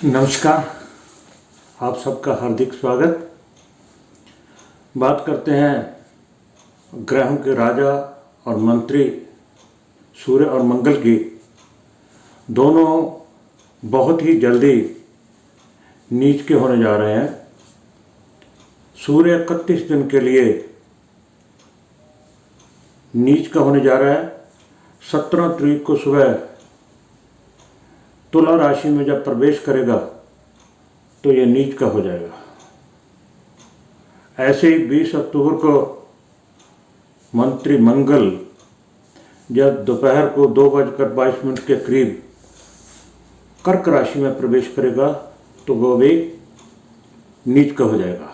नमस्कार। आप सबका हार्दिक स्वागत। बात करते हैं ग्रहों के राजा और मंत्री सूर्य और मंगल की। दोनों बहुत ही जल्दी नीच के होने जा रहे हैं। सूर्य 31 दिन के लिए नीच का होने जा रहा है। 17 तारीख को सुबह तुला राशि में जब प्रवेश करेगा तो ये नीच का हो जाएगा। ऐसे ही 20 अक्टूबर को मंत्री मंगल जब दोपहर को 2:22 के करीब कर्क राशि में प्रवेश करेगा तो वो भी नीच का हो जाएगा।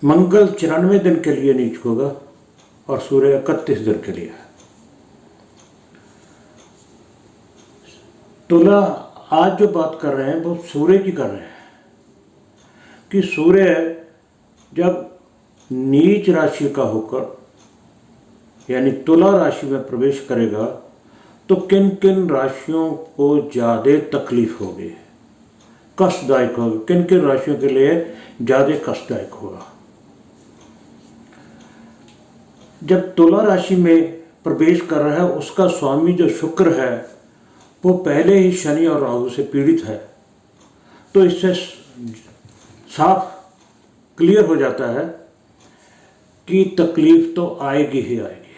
मंगल 94 दिन के लिए नीच होगा और सूर्य 31 दिन के लिए। तुला आज जो बात कर रहे हैं वो सूर्य की कर रहे हैं कि सूर्य जब नीच राशि का होकर यानी तुला राशि में प्रवेश करेगा तो किन किन राशियों को ज़्यादा तकलीफ होगी, कष्टदायक होगी, किन किन राशियों के लिए ज़्यादा कष्टदायक होगा। जब तुला राशि में प्रवेश कर रहा है उसका स्वामी जो शुक्र है वो पहले ही शनि और राहु से पीड़ित है, तो इससे साफ क्लियर हो जाता है कि तकलीफ तो आएगी ही आएगी,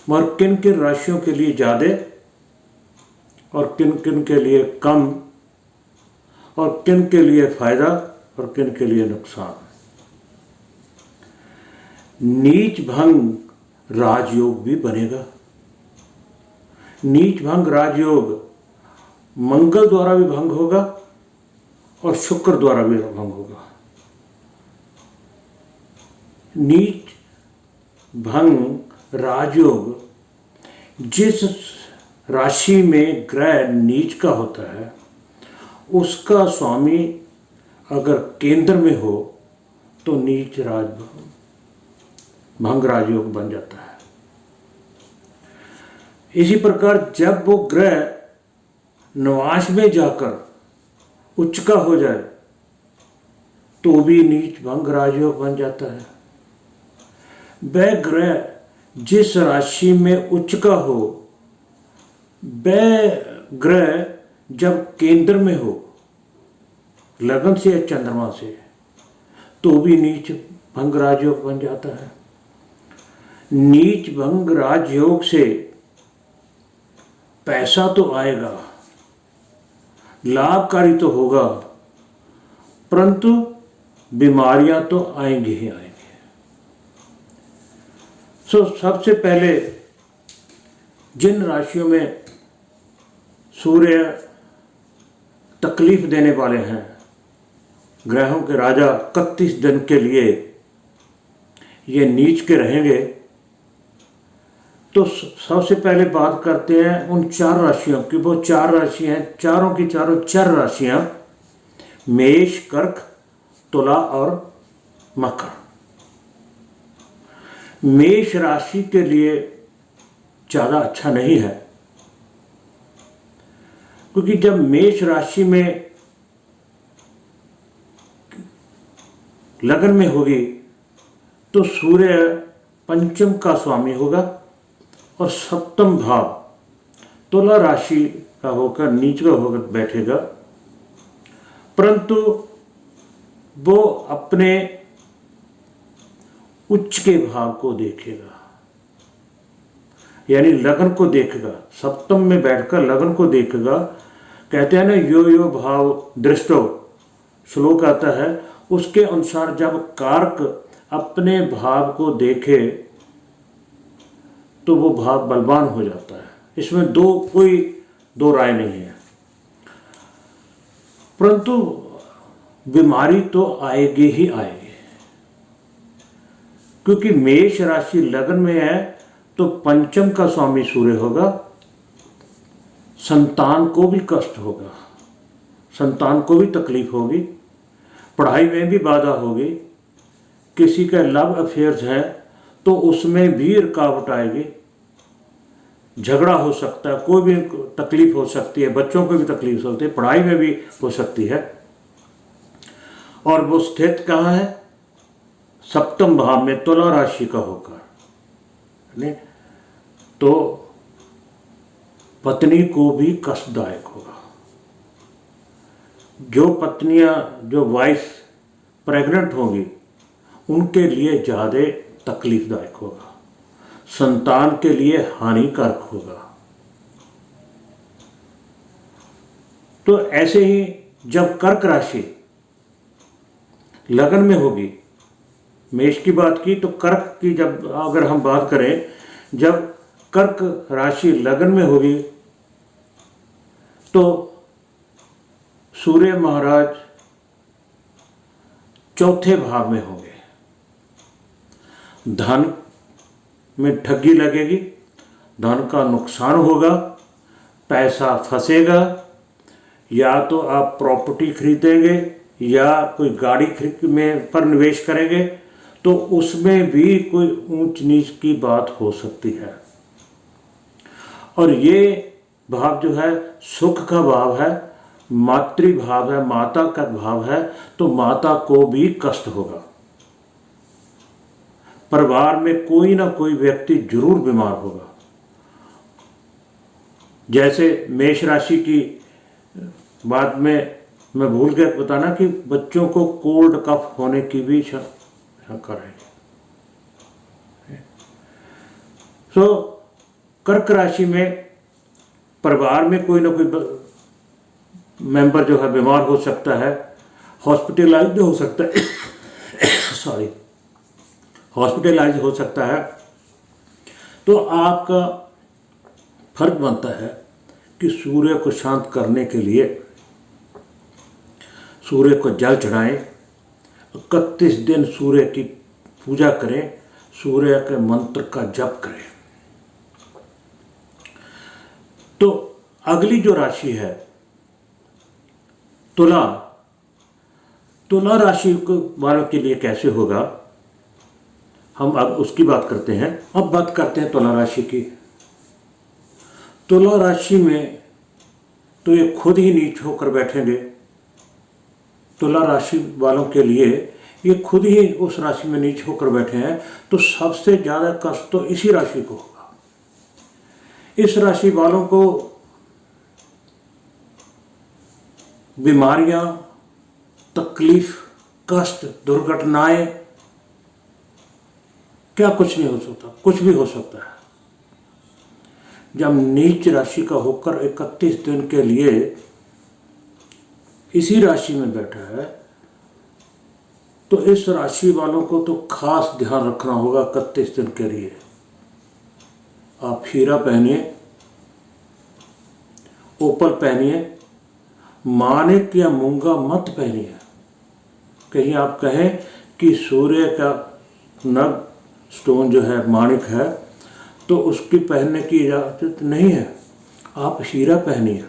मगर किन किन राशियों के लिए ज़्यादा और किन किन के लिए कम, और किन के लिए फायदा और किन के लिए नुकसान। नीच भंग राजयोग भी बनेगा। नीच भंग राजयोग मंगल द्वारा भी भंग होगा और शुक्र द्वारा भी भंग होगा। नीच भंग राजयोग जिस राशि में ग्रह नीच का होता है उसका स्वामी अगर केंद्र में हो तो नीच भंग राजयोग बन जाता है। इसी प्रकार जब वो ग्रह निवास में जाकर उच्च का हो जाए तो भी नीच भंग राजयोग बन जाता है। वह ग्रह जिस राशि में उच्च का हो, वह ग्रह जब केंद्र में हो लगन से या चंद्रमा से तो भी नीच भंग राजयोग बन जाता है। नीच भंग राजयोग से पैसा तो आएगा, लाभकारी तो होगा, परंतु बीमारियां तो आएंगी ही आएंगी। सबसे पहले जिन राशियों में सूर्य तकलीफ देने वाले हैं, ग्रहों के राजा 31 दिन के लिए ये नीच के रहेंगे, तो सबसे पहले बात करते हैं उन 4 राशियों की। वो 4 राशियां हैं, चारों की चारों चर राशियां मेष, कर्क, तुला और मकर। मेष राशि के लिए ज़्यादा अच्छा नहीं है, क्योंकि जब मेष राशि में लगन में होगी तो सूर्य पंचम का स्वामी होगा और सप्तम भाव तुला राशि का होकर नीच का होकर बैठेगा, परंतु वो अपने उच्च के भाव को देखेगा, यानी लगन को देखेगा। सप्तम में बैठकर लगन को देखेगा। कहते हैं ना, यो यो भाव दृष्टो, श्लोक आता है, उसके अनुसार जब कारक अपने भाव को देखे तो वो भाव बलवान हो जाता है। इसमें कोई दो राय नहीं है, परंतु बीमारी तो आएगी ही आएगी, क्योंकि मेष राशि लगन में है तो पंचम का स्वामी सूर्य होगा। संतान को भी कष्ट होगा, संतान को भी तकलीफ होगी, पढ़ाई में भी बाधा होगी, किसी का लव अफेयर्स है तो उसमें भी रुकावट आएगी, झगड़ा हो सकता है, कोई भी तकलीफ हो सकती है, बच्चों को भी तकलीफ हो सकती है, पढ़ाई में भी हो सकती है। और वो स्थित कहाँ है? सप्तम भाव में तुला राशि का होकर, नहीं तो पत्नी को भी कष्टदायक होगा। जो पत्नियां, जो वाइफ प्रेग्नेंट होंगी, उनके लिए ज़्यादा तकलीफदायक होगा, संतान के लिए हानिकारक होगा। तो ऐसे ही जब कर्क राशि लगन में होगी, मेष की बात की, तो कर्क की जब अगर हम बात करें, जब कर्क राशि लगन में होगी तो सूर्य महाराज चौथे भाव में होंगे। धन में ठगी लगेगी, धन का नुकसान होगा, पैसा फंसेगा, या तो आप प्रॉपर्टी खरीदेंगे या कोई गाड़ी पर निवेश करेंगे, तो उसमें भी कोई ऊंच नीच की बात हो सकती है। और ये भाव जो है सुख का भाव है, मातृभाव है, माता का भाव है, तो माता को भी कष्ट होगा। परिवार में कोई ना कोई व्यक्ति जरूर बीमार होगा। जैसे मेष राशि की बात में मैं भूल गया बताना कि बच्चों को कोल्ड कफ होने की भी शंका है। तो कर्क राशि में परिवार में कोई ना कोई मेंबर जो है बीमार हो सकता है, हॉस्पिटलाइज हो सकता है सॉरी हॉस्पिटलाइज हो सकता है। तो आपका फर्ज बनता है कि सूर्य को शांत करने के लिए सूर्य को जल चढ़ाएं, 31 दिन सूर्य की पूजा करें, सूर्य के मंत्र का जप करें। तो अगली जो राशि है तुला, तुला राशि वालों के लिए कैसे होगा, हम अब उसकी बात करते हैं। अब बात करते हैं तुला राशि की। तुला राशि में तो ये खुद ही नीच होकर बैठेंगे। तुला राशि वालों के लिए ये खुद ही उस राशि में नीच होकर बैठे हैं, तो सबसे ज़्यादा कष्ट तो इसी राशि को होगा। इस राशि वालों को बीमारियां, तकलीफ, कष्ट, दुर्घटनाएं, क्या कुछ नहीं हो सकता, कुछ भी हो सकता है। जब नीच राशि का होकर 31 दिन के लिए इसी राशि में बैठा है, तो इस राशि वालों को तो खास ध्यान रखना होगा 31 दिन के लिए। आप हीरा पहनिए, ओपल पहनिए, माणिक या मूंगा मत पहनिए। कहीं आप कहें कि सूर्य का नग स्टोन जो है माणिक है, तो उसकी पहनने की इजाजत नहीं है। आप हीरा पहनिए,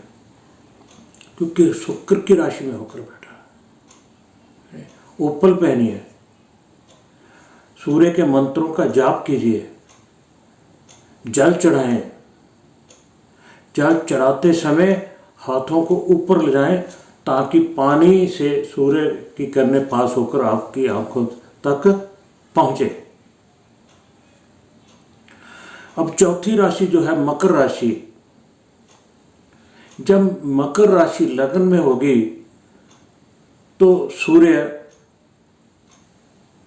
क्योंकि शुक्र की राशि में होकर बैठा है। ओपल पहनिए, सूर्य के मंत्रों का जाप कीजिए, जल चढ़ाएं। जल चढ़ाते समय हाथों को ऊपर ले जाएं, ताकि पानी से सूर्य की किरणें पास होकर आपकी आंखों तक पहुंचे। अब चौथी राशि जो है मकर राशि, जब मकर राशि लगन में होगी तो सूर्य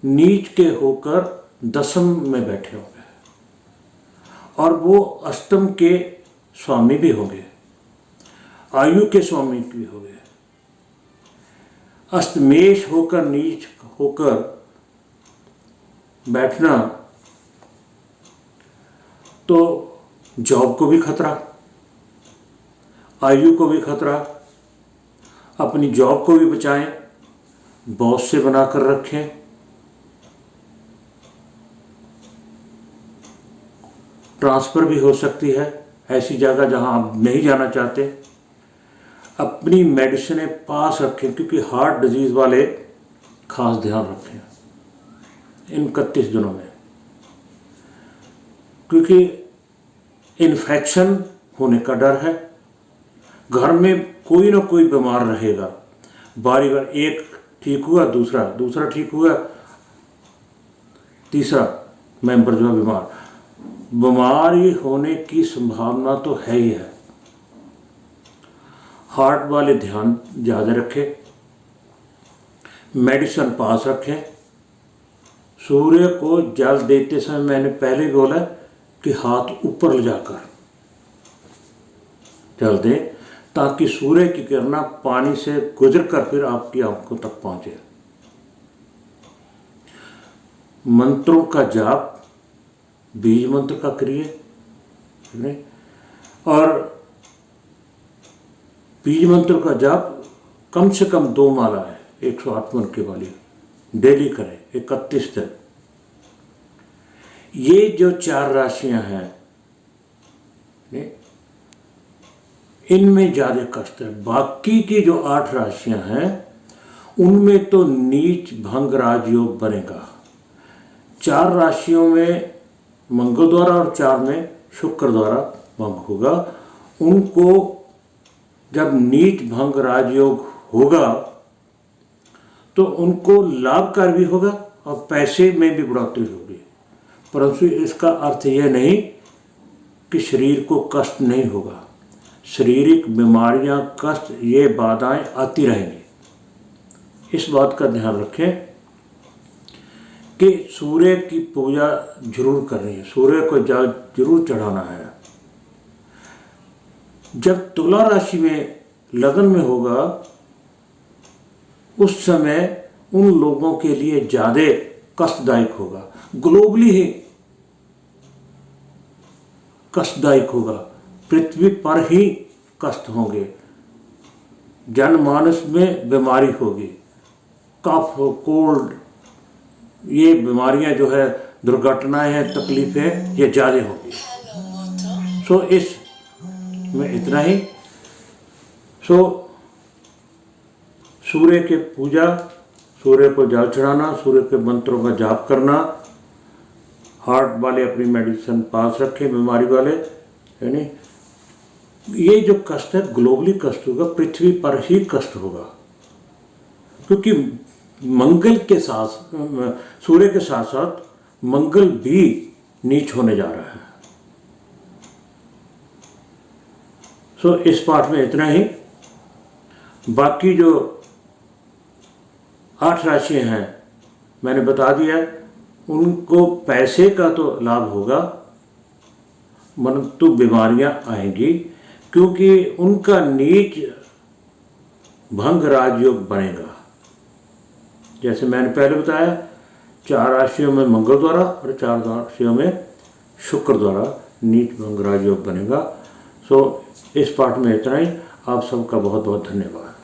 नीच के होकर दशम में बैठे होंगे, और वो अष्टम के स्वामी भी होंगे, आयु के स्वामी भी होंगे। अष्टमेश होकर नीच होकर बैठना तो जॉब को भी खतरा, आयु को भी खतरा। अपनी जॉब को भी बचाएं, बॉस से बनाकर रखें। ट्रांसफ़र भी हो सकती है ऐसी जगह जहां आप नहीं जाना चाहते। अपनी मेडिसिन पास रखें, क्योंकि हार्ट डिजीज़ वाले खास ध्यान रखें इन 31 दिनों में, क्योंकि इन्फेक्शन होने का डर है, घर में कोई ना कोई बीमार रहेगा, बारी बार एक ठीक हुआ दूसरा ठीक हुआ, तीसरा मेंबर जो है बीमारी होने की संभावना तो है ही है। हार्ट वाले ध्यान ज़्यादा रखें, मेडिसिन पास रखें। सूर्य को जल देते समय मैंने पहले भी बोला कि हाथ ऊपर ले जाकर जल दें, ताकि सूर्य की किरणें पानी से गुजरकर फिर आपकी आंखों तक पहुंचे। मंत्रों का जाप, बीज मंत्र का करिए, और बीज मंत्र का जाप कम से कम 2 माला है 108 मंत्र वाली डेली करें 31 दिन। ये जो 4 राशियां हैं इनमें ज़्यादा कष्ट है। बाकी की जो 8 राशियां हैं उनमें तो नीच भंग राजयोग बनेगा। 4 राशियों में मंगल द्वारा और 4 में शुक्र द्वारा भंग होगा। उनको जब नीच भंग राजयोग होगा तो उनको लाभकारी भी होगा और पैसे में भी बढ़ोतरी होगी, परंतु इसका अर्थ यह नहीं कि शरीर को कष्ट नहीं होगा। शारीरिक बीमारियां, कष्ट, ये बाधाएं आती रहेंगी। इस बात का ध्यान रखें कि सूर्य की पूजा जरूर करनी है, सूर्य को जल जरूर चढ़ाना है। जब तुला राशि में लगन में होगा उस समय उन लोगों के लिए ज़्यादा कष्टदायक होगा, ग्लोबली ही कष्टदायक होगा, पृथ्वी पर ही कष्ट होंगे, जनमानस में बीमारी होगी, कफ, कोल्ड, ये बीमारियां जो है, दुर्घटनाएं हैं, तकलीफें, ये ज़्यादा होगी। सो इस में इतना ही। सो सूर्य के पूजा, सूर्य को जल चढ़ाना, सूर्य के मंत्रों का जाप करना, हार्ट वाले अपनी मेडिसिन पास रखें, बीमारी वाले, यानी ये जो कष्ट है ग्लोबली कष्ट होगा, पृथ्वी पर ही कष्ट होगा, क्योंकि मंगल के साथ, सूर्य के साथ साथ मंगल भी नीच होने जा रहा है। सो इस पाठ में इतना ही। बाकी जो 8 राशियां हैं मैंने बता दिया, उनको पैसे का तो लाभ होगा, परंतु बीमारियां आएंगी, क्योंकि उनका नीच भंग राजयोग बनेगा। जैसे मैंने पहले बताया, 4 राशियों में मंगल द्वारा और 4 राशियों में शुक्र द्वारा नीच भंग राजयोग बनेगा। सो इस पाठ में इतना ही। आप सबका बहुत बहुत धन्यवाद।